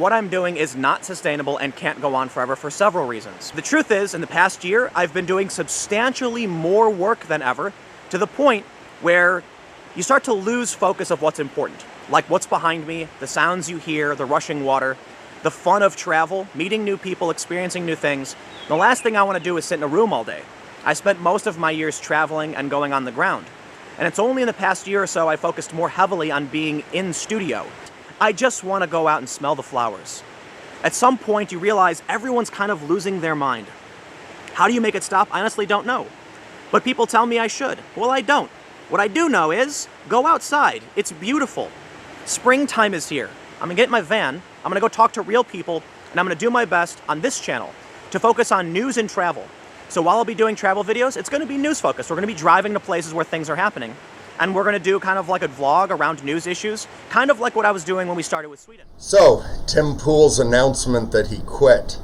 What I'm doing is not sustainable and can't go on forever for several reasons. The truth is, in the past year, I've been doing substantially more work than ever, to the point where you start to lose focus of what's important. Like what's behind me, the sounds you hear, the rushing water, the fun of travel, meeting new people, experiencing new things. The last thing I want to do is sit in a room all day. I spent most of my years traveling and going on the ground. And it's only in the past year or so I focused more heavily on being in studio. I just want to go out and smell the flowers. At some point you realize everyone's kind of losing their mind. How do you make it stop? I honestly don't know. But people tell me I should. Well, I don't. What I do know is, go outside. It's beautiful. Springtime is here. I'm gonna get in my van, I'm gonna go talk to real people, and I'm gonna do my best on this channel to focus on news and travel. So while I'll be doing travel videos, it's gonna be news focused. We're gonna be driving to places where things are happening. And we're gonna do kind of like a vlog around news issues, kind of like what I was doing when we started with Sweden. So, Tim Pool's announcement that he quit.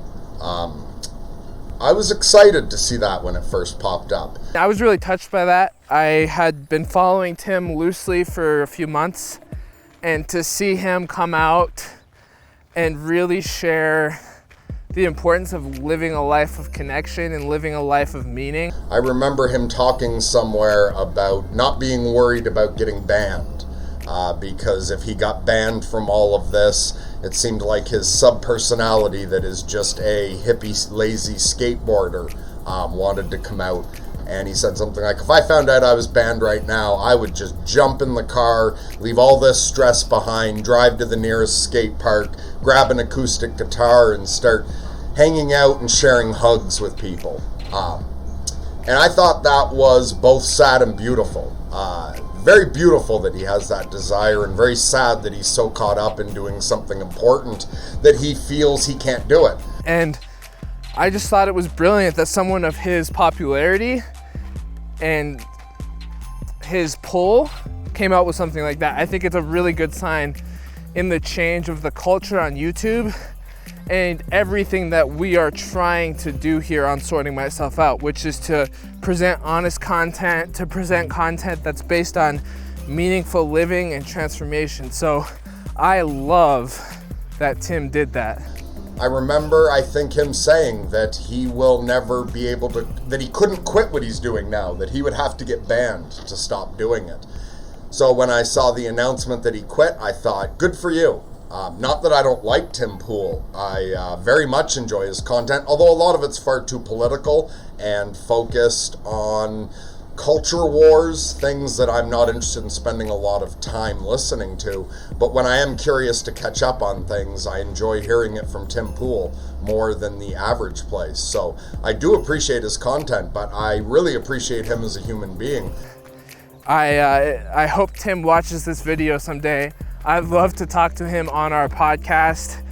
I was excited to see that when it first popped up. I was really touched by that. I had been following Tim loosely for a few months, and to see him come out and really share the importance of living a life of connection and living a life of meaning. I remember him talking somewhere about not being worried about getting banned, because if he got banned from all of this, it seemed like his sub-personality that is just a hippie, lazy skateboarder wanted to come out. And he said something like, if I found out I was banned right now, I would just jump in the car, leave all this stress behind, drive to the nearest skate park, grab an acoustic guitar, and start hanging out and sharing hugs with people. And I thought that was both sad and beautiful. Very beautiful that he has that desire, and very sad that he's so caught up in doing something important that he feels he can't do it. And I just thought it was brilliant that someone of his popularity and his pull came out with something like that. I think it's a really good sign in the change of the culture on YouTube and everything that we are trying to do here on Sorting Myself Out, which is to present honest content, to present content that's based on meaningful living and transformation. So I love that Tim did that. I remember, I think, him saying that he will never be able to, that he couldn't quit what he's doing now, that he would have to get banned to stop doing it. So when I saw the announcement that he quit, I thought, good for you. Not that I don't like Tim Pool. I very much enjoy his content, although a lot of it's far too political and focused on culture wars, things that I'm not interested in spending a lot of time listening to. But when I am curious to catch up on things, I enjoy hearing it from Tim Pool more than the average place. So I do appreciate his content, but I really appreciate him as a human being. I hope Tim watches this video someday. I'd love to talk to him on our podcast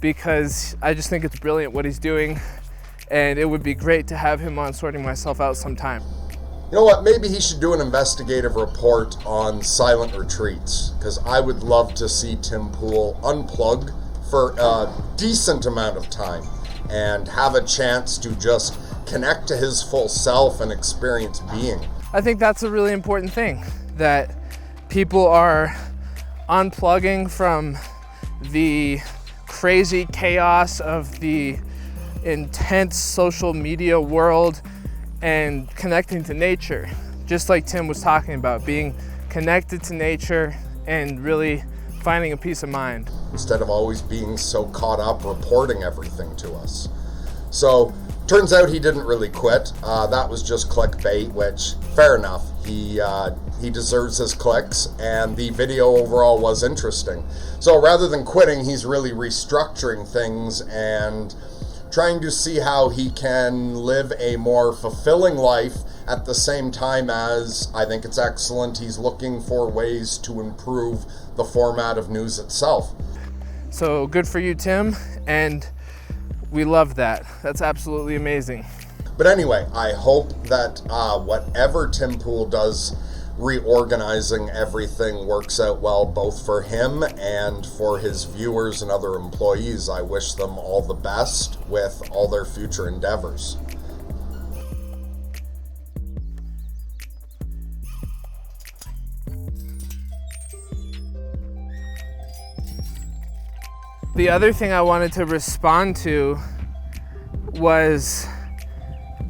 because I just think it's brilliant what he's doing, and it would be great to have him on Sorting Myself Out sometime. You know what, maybe he should do an investigative report on silent retreats, because I would love to see Tim Pool unplug for a decent amount of time and have a chance to just connect to his full self and experience being. I think that's a really important thing, that people are unplugging from the crazy chaos of the intense social media world and connecting to nature, just like Tim was talking about, being connected to nature and really finding a peace of mind. Instead of always being so caught up reporting everything to us. So, turns out he didn't really quit. That was just clickbait, which, fair enough. He deserves his clicks, and the video overall was interesting. So rather than quitting, he's really restructuring things and trying to see how he can live a more fulfilling life at the same time as, I think it's excellent, he's looking for ways to improve the format of news itself. So good for you, Tim, and we love that. That's absolutely amazing. But anyway, I hope that whatever Tim Pool does reorganizing everything works out well, both for him and for his viewers and other employees. I wish them all the best with all their future endeavors. The other thing I wanted to respond to was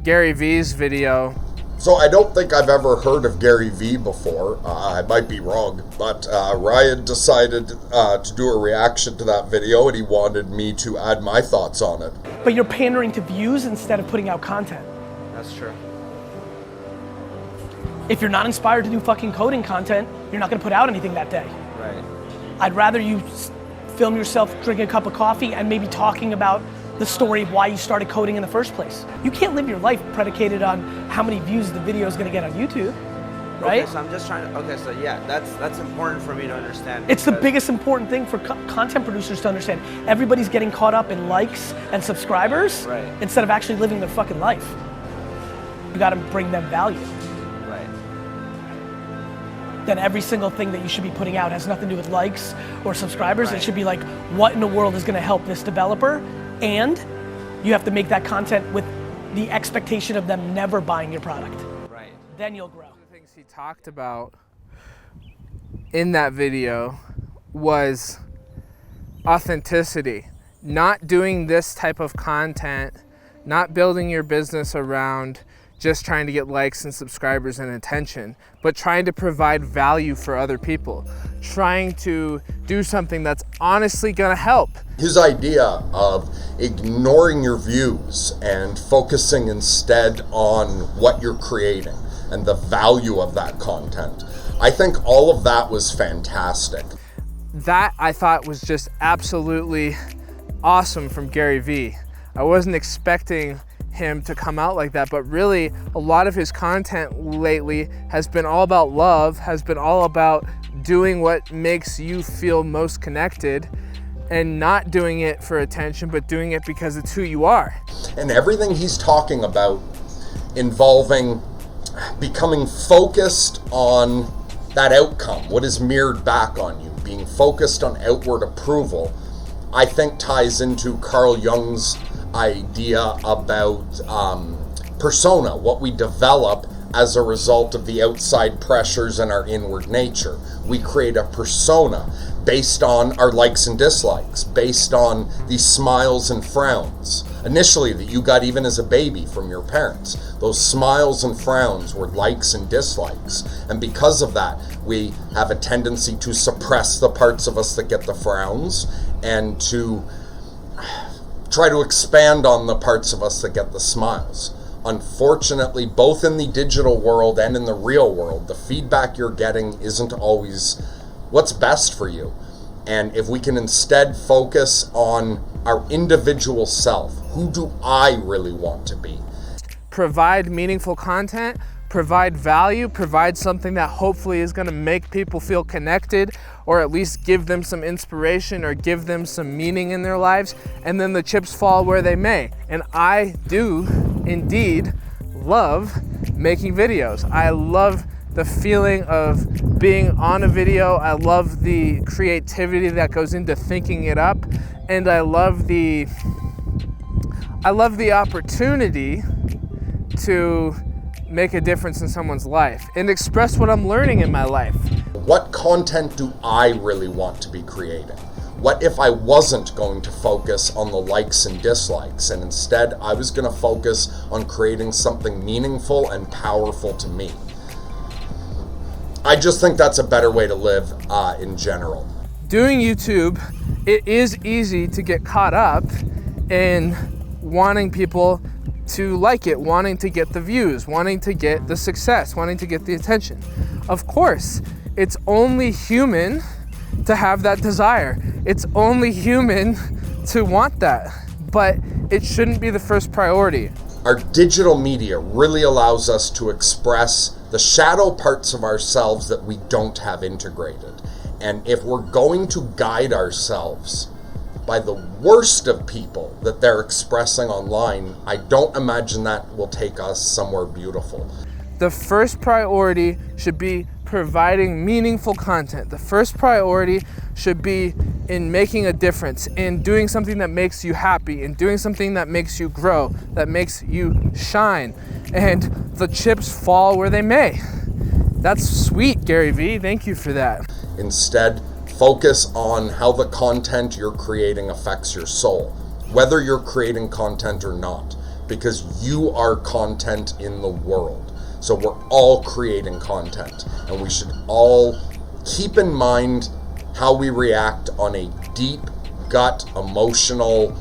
Gary Vee's video. So I don't think I've ever heard of Gary Vee before. I might be wrong, but Ryan decided to do a reaction to that video, and he wanted me to add my thoughts on it. But you're pandering to views instead of putting out content. That's true. If you're not inspired to do fucking coding content, you're not gonna put out anything that day. Right. I'd rather you film yourself drinking a cup of coffee and maybe talking about the story of why you started coding in the first place. You can't live your life predicated on how many views the video is gonna get on YouTube, right? Okay, so I'm just trying to, okay, so yeah, that's important for me to understand. It's the biggest important thing for content producers to understand. Everybody's getting caught up in likes and subscribers Right. instead of actually living their fucking life. You gotta bring them value. Right. Then every single thing that you should be putting out has nothing to do with likes or subscribers. Right. It should be like, what in the world is gonna help this developer? And you have to make that content with the expectation of them never buying your product. Right. Then you'll grow. One of the things he talked about in that video was authenticity. Not doing this type of content, not building your business around just trying to get likes and subscribers and attention, but trying to provide value for other people, trying to do something that's honestly gonna help. His idea of ignoring your views and focusing instead on what you're creating and the value of that content, I think all of that was fantastic. That I thought was just absolutely awesome from Gary Vee. I wasn't expecting him to come out like that, but really a lot of his content lately has been all about love, has been all about doing what makes you feel most connected and not doing it for attention, but doing it because it's who you are. And everything he's talking about involving becoming focused on that outcome, what is mirrored back on you, being focused on outward approval, I think ties into Carl Jung's idea about persona, what we develop as a result of the outside pressures and our inward nature. We create a persona based on our likes and dislikes, based on the smiles and frowns, initially that you got even as a baby from your parents. Those smiles and frowns were likes and dislikes. And because of that, we have a tendency to suppress the parts of us that get the frowns and to try to expand on the parts of us that get the smiles. Unfortunately, both in the digital world and in the real world, the feedback you're getting isn't always what's best for you. And if we can instead focus on our individual self, who do I really want to be? Provide meaningful content, provide value, provide something that hopefully is going to make people feel connected, or at least give them some inspiration or give them some meaning in their lives, and then the chips fall where they may. And I do indeed love making videos. I love the feeling of being on a video. I love the creativity that goes into thinking it up, and I love the opportunity to make a difference in someone's life and express what I'm learning in my life. What content do I really want to be creating? What if I wasn't going to focus on the likes and dislikes, and instead I was going to focus on creating something meaningful and powerful to me? I just think that's a better way to live in general. Doing YouTube, it is easy to get caught up in wanting people to like it, wanting to get the views, wanting to get the success, wanting to get the attention. Of course, it's only human to have that desire. It's only human to want that, but it shouldn't be the first priority. Our digital media really allows us to express the shadow parts of ourselves that we don't have integrated. And if we're going to guide ourselves by the worst of people that they're expressing online, I don't imagine that will take us somewhere beautiful. The first priority should be providing meaningful content. The first priority should be in making a difference, in doing something that makes you happy, in doing something that makes you grow, that makes you shine. And the chips fall where they may. That's sweet, Gary Vee. Thank you for that. Instead, Focus on how the content you're creating affects your soul, whether you're creating content or not, because you are content in the world. So we're all creating content, and we should all keep in mind how we react on a deep, gut, emotional,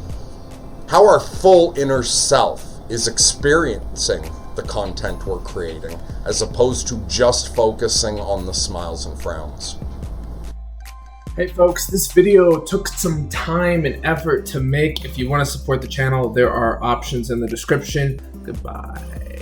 how our full inner self is experiencing the content we're creating, as opposed to just focusing on the smiles and frowns. Hey folks, this video took some time and effort to make. If you want to support the channel, there are options in the description. Goodbye.